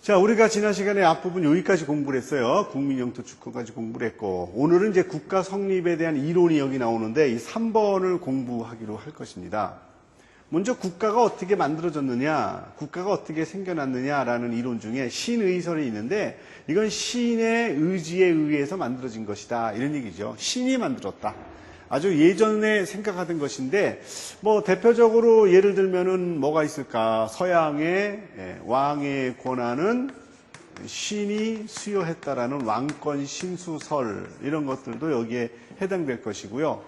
자, 우리가 지난 시간에 앞부분 여기까지 공부를 했어요. 국민영토주권까지 공부를 했고, 오늘은 이제 국가 성립에 대한 이론이 여기 나오는데 이 3번을 공부하기로 할 것입니다. 먼저 국가가 어떻게 만들어졌느냐, 국가가 어떻게 생겨났느냐라는 이론 중에 신의설이 있는데, 이건 신의 의지에 의해서 만들어진 것이다, 이런 얘기죠. 신이 만들었다. 아주 예전에 생각하던 것인데, 뭐 대표적으로 예를 들면은 뭐가 있을까? 서양의 왕의 권한은 신이 수여했다라는 왕권 신수설, 이런 것들도 여기에 해당될 것이고요.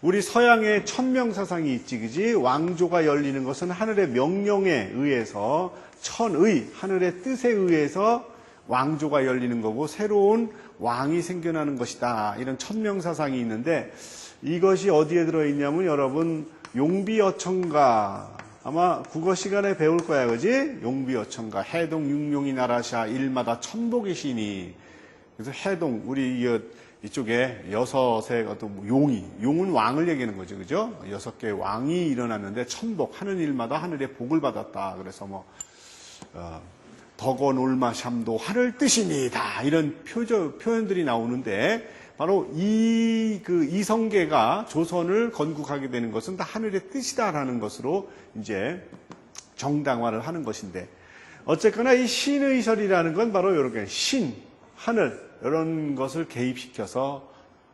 우리 서양의 천명사상이 있지, 그지? 왕조가 열리는 것은 하늘의 명령에 의해서, 천의, 하늘의 뜻에 의해서 왕조가 열리는 거고 새로운 왕이 생겨나는 것이다, 이런 천명사상이 있는데, 이것이 어디에 들어있냐면 여러분 용비어천가, 아마 국어 시간에 배울 거야, 그지? 용비어천가, 해동 육룡이 나라샤 일마다 천복의 신이. 그래서 해동, 우리 이쪽에 여섯의 어떤 용은 왕을 얘기하는 거죠, 그죠? 6개의 왕이 일어났는데 천복, 하는 일마다 하늘의 복을 받았다. 그래서 뭐 덕원 올마샴도 하늘 뜻이니다, 이런 표현들이 나오는데, 바로 이성계가 조선을 건국하게 되는 것은 다 하늘의 뜻이다라는 것으로 이제 정당화를 하는 것인데, 어쨌거나 이 신의설이라는 건 바로 이렇게 신, 하늘, 이런 것을 개입시켜서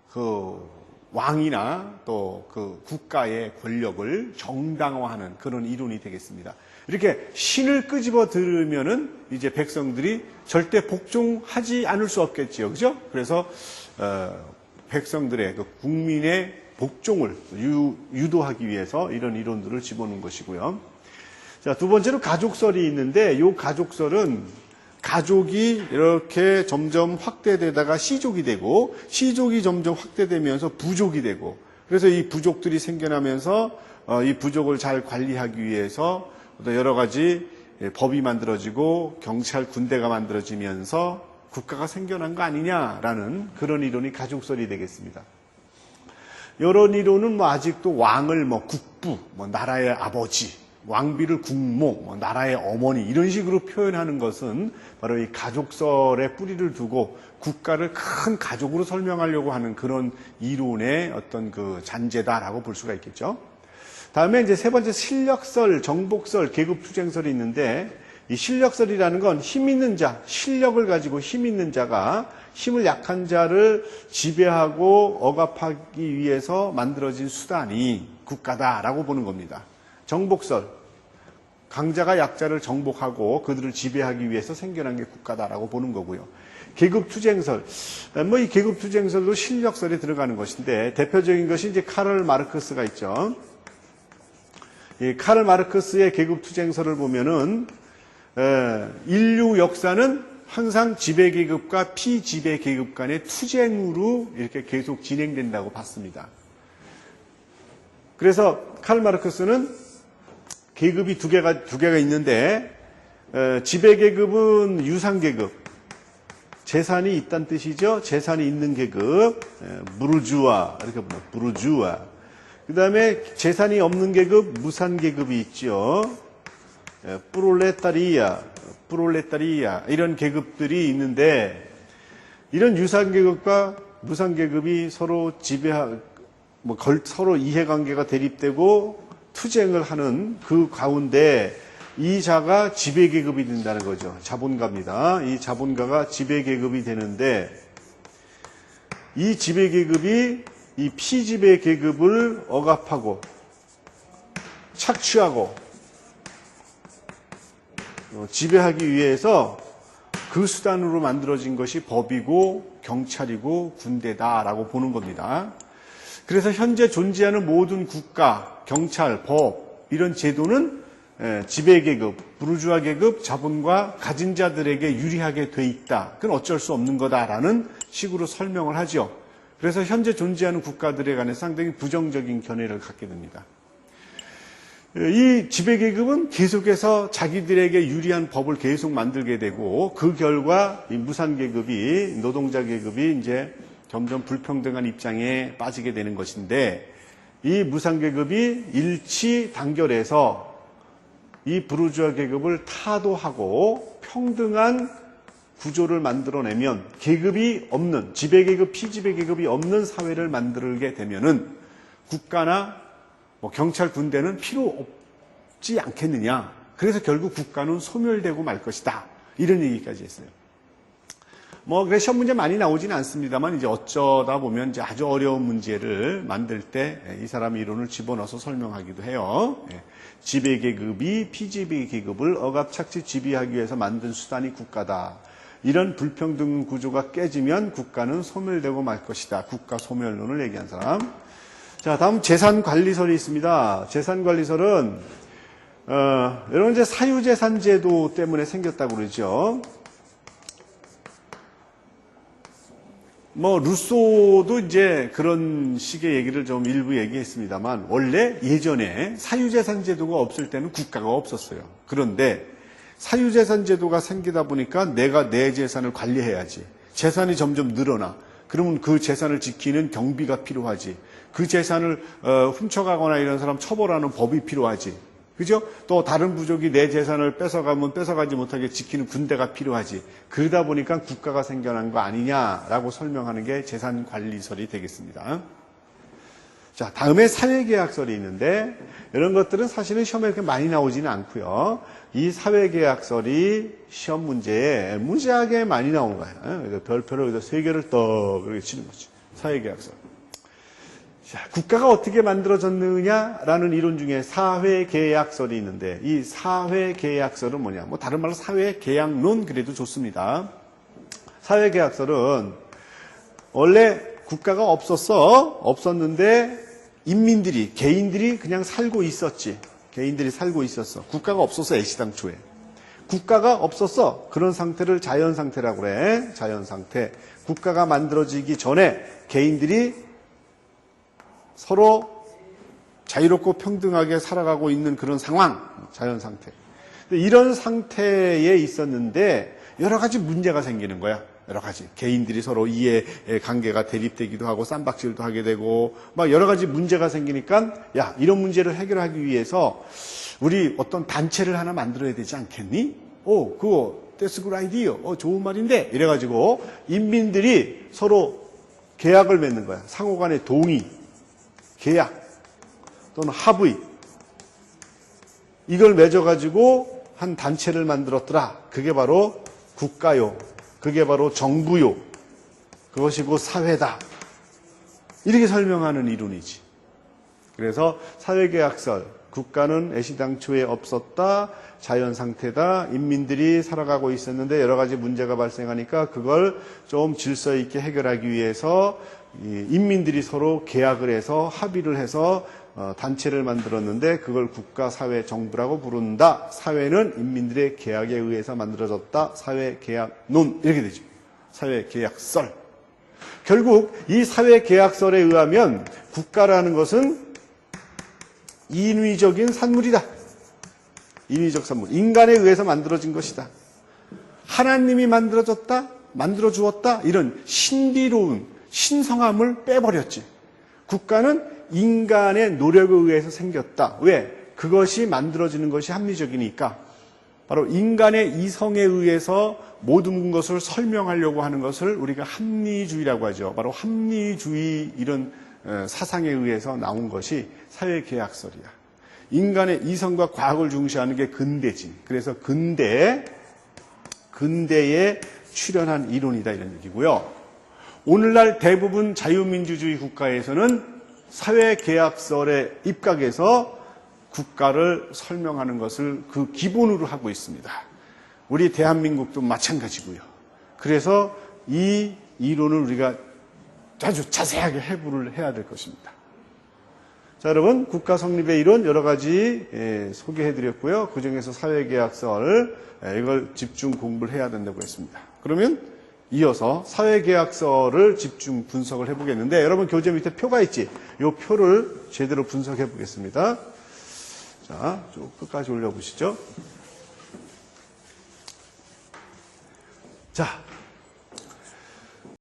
그 왕이나 또 그 국가의 권력을 정당화하는 그런 이론이 되겠습니다. 이렇게 신을 끄집어 들으면은 이제 백성들이 절대 복종하지 않을 수 없겠지요, 그죠? 그래서 백성들의, 그 국민의 복종을 유도하기 위해서 이런 이론들을 집어넣은 것이고요. 자, 두 번째로 가족설이 있는데, 이 가족설은 가족이 이렇게 점점 확대되다가 시족이 되고, 시족이 점점 확대되면서 부족이 되고, 그래서 이 부족들이 생겨나면서 이 부족을 잘 관리하기 위해서 또 여러 가지 법이 만들어지고 경찰, 군대가 만들어지면서 국가가 생겨난 거 아니냐라는 그런 이론이 가족설이 되겠습니다. 이런 이론은 뭐 아직도 왕을 뭐 국부, 뭐 나라의 아버지, 왕비를 국모, 뭐 나라의 어머니, 이런 식으로 표현하는 것은 바로 이 가족설에 뿌리를 두고 국가를 큰 가족으로 설명하려고 하는 그런 이론의 어떤 그 잔재다라고 볼 수가 있겠죠. 다음에 이제 세 번째 실력설, 정복설, 계급투쟁설이 있는데, 이 실력설이라는 건 힘 있는 자, 실력을 가지고 힘 있는 자가 힘을 약한 자를 지배하고 억압하기 위해서 만들어진 수단이 국가다라고 보는 겁니다. 정복설, 강자가 약자를 정복하고 그들을 지배하기 위해서 생겨난 게 국가다라고 보는 거고요. 계급투쟁설, 뭐 이 계급투쟁설도 실력설에 들어가는 것인데, 대표적인 것이 이제 카를 마르크스가 있죠. 이 카를 마르크스의 계급투쟁설을 보면은 인류 역사는 항상 지배계급과 피지배계급 간의 투쟁으로 이렇게 계속 진행된다고 봤습니다. 그래서 카를 마르크스는 계급이 두 개가 있는데, 지배계급은 유상계급, 재산이 있다는 뜻이죠. 재산이 있는 계급, 부르주아, 이렇게 부르죠. 부르주아. 그 다음에 재산이 없는 계급, 무산계급이 있죠. 프롤레타리아, 이런 계급들이 있는데, 이런 유상계급과 무상계급이 서로 서로 이해관계가 대립되고 투쟁을 하는 그 가운데 이 자가 지배계급이 된다는 거죠. 자본가입니다. 이 자본가가 지배계급이 되는데, 이 지배계급이 이 피지배계급을 억압하고 착취하고 지배하기 위해서 그 수단으로 만들어진 것이 법이고 경찰이고 군대다라고 보는 겁니다. 그래서 현재 존재하는 모든 국가, 경찰, 법, 이런 제도는 지배계급, 부르주아 계급, 자본과 가진 자들에게 유리하게 돼 있다. 그건 어쩔 수 없는 거다라는 식으로 설명을 하죠. 그래서 현재 존재하는 국가들에 관해 상당히 부정적인 견해를 갖게 됩니다. 이 지배계급은 계속해서 자기들에게 유리한 법을 계속 만들게 되고, 그 결과 이 무산계급이, 노동자계급이 이제 점점 불평등한 입장에 빠지게 되는 것인데, 이 무상계급이 일치 단결해서 이 부르주아 계급을 타도하고 평등한 구조를 만들어내면 계급이 없는, 지배계급, 피지배계급이 없는 사회를 만들게 되면은 국가나 뭐 경찰, 군대는 필요 없지 않겠느냐. 그래서 결국 국가는 소멸되고 말 것이다. 이런 얘기까지 했어요. 뭐, 그래, 시험 문제 많이 나오지는 않습니다만, 이제 어쩌다 보면 이제 아주 어려운 문제를 만들 때 이 사람의 이론을 집어넣어서 설명하기도 해요. 지배계급이 피지배계급을 억압착취 지배하기 위해서 만든 수단이 국가다. 이런 불평등 구조가 깨지면 국가는 소멸되고 말 것이다. 국가 소멸론을 얘기한 사람. 자, 다음 재산관리설이 있습니다. 재산관리설은 여러분 이제 사유재산 제도 때문에 생겼다고 그러죠. 뭐 루소도 이제 그런 식의 얘기를 좀 일부 얘기했습니다만 원래 예전에 사유재산 제도가 없을 때는 국가가 없었어요. 그런데 사유재산 제도가 생기다 보니까 내가 내 재산을 관리해야지. 재산이 점점 늘어나. 그러면 그 재산을 지키는 경비가 필요하지. 그 재산을 훔쳐가거나 이런 사람 처벌하는 법이 필요하지. 그죠? 또 다른 부족이 내 재산을 뺏어가면 뺏어가지 못하게 지키는 군대가 필요하지. 그러다 보니까 국가가 생겨난 거 아니냐라고 설명하는 게 재산관리설이 되겠습니다. 자, 다음에 사회계약설이 있는데 이런 것들은 사실은 시험에 그렇게 많이 나오지는 않고요. 이 사회계약설이 시험 문제에 무지하게 많이 나온 거예요. 별표를 여기다 3개를 떡 이렇게 치는 거죠. 사회계약설. 자, 국가가 어떻게 만들어졌느냐라는 이론 중에 사회계약설이 있는데 이 사회계약설은 뭐냐? 뭐 다른 말로 사회계약론 그래도 좋습니다. 사회계약설은 원래 국가가 없었는데 인민들이, 개인들이 그냥 살고 있었지. 개인들이 살고 있었어. 국가가 없었어, 애시당초에. 국가가 없었어. 그런 상태를 자연상태라고 그래. 자연상태. 국가가 만들어지기 전에 개인들이 서로 자유롭고 평등하게 살아가고 있는 그런 상황. 자연상태. 이런 상태에 있었는데 여러 가지 문제가 생기는 거야. 여러 가지. 개인들이 서로 이해 관계가 대립되기도 하고 쌈박질도 하게 되고 막 여러 가지 문제가 생기니까 야, 이런 문제를 해결하기 위해서 우리 어떤 단체를 하나 만들어야 되지 않겠니? 그거 that's a good idea. 좋은 말인데 이래가지고 인민들이 서로 계약을 맺는 거야. 상호간의 동의, 계약 또는 합의 이걸 맺어가지고 한 단체를 만들었더라. 그게 바로 국가요. 그게 바로 정부요. 그것이 곧 사회다. 이렇게 설명하는 이론이지. 그래서 사회계약설, 국가는 애시당초에 없었다, 자연상태다, 인민들이 살아가고 있었는데 여러 가지 문제가 발생하니까 그걸 좀 질서 있게 해결하기 위해서 인민들이 서로 계약을 해서 합의를 해서 단체를 만들었는데 그걸 국가, 사회, 정부라고 부른다. 사회는 인민들의 계약에 의해서 만들어졌다. 사회계약론 이렇게 되죠. 사회계약설. 결국 이 사회계약설에 의하면 국가라는 것은 인위적인 산물이다. 인위적 산물. 인간에 의해서 만들어진 것이다. 하나님이 만들어 주었다. 이런 신비로운 신성함을 빼버렸지. 국가는 인간의 노력에 의해서 생겼다. 왜? 그것이 만들어지는 것이 합리적이니까. 바로 인간의 이성에 의해서 모든 것을 설명하려고 하는 것을 우리가 합리주의라고 하죠. 바로 합리주의 이런 사상에 의해서 나온 것이 사회계약설이야. 인간의 이성과 과학을 중시하는 게 근대지. 그래서 근대에 출현한 이론이다 이런 얘기고요. 오늘날 대부분 자유민주주의 국가에서는 사회계약설에 입각해서 국가를 설명하는 것을 그 기본으로 하고 있습니다. 우리 대한민국도 마찬가지고요. 그래서 이 이론을 우리가 아주 자세하게 해부를 해야 될 것입니다. 자, 여러분 국가 성립의 이론 여러 가지 소개해드렸고요. 그중에서 사회계약설 이걸 집중 공부를 해야 된다고 했습니다. 그러면 이어서 사회계약설을 집중 분석을 해보겠는데 여러분 교재 밑에 표가 있지? 이 표를 제대로 분석해 보겠습니다. 자, 쭉 끝까지 올려보시죠. 자,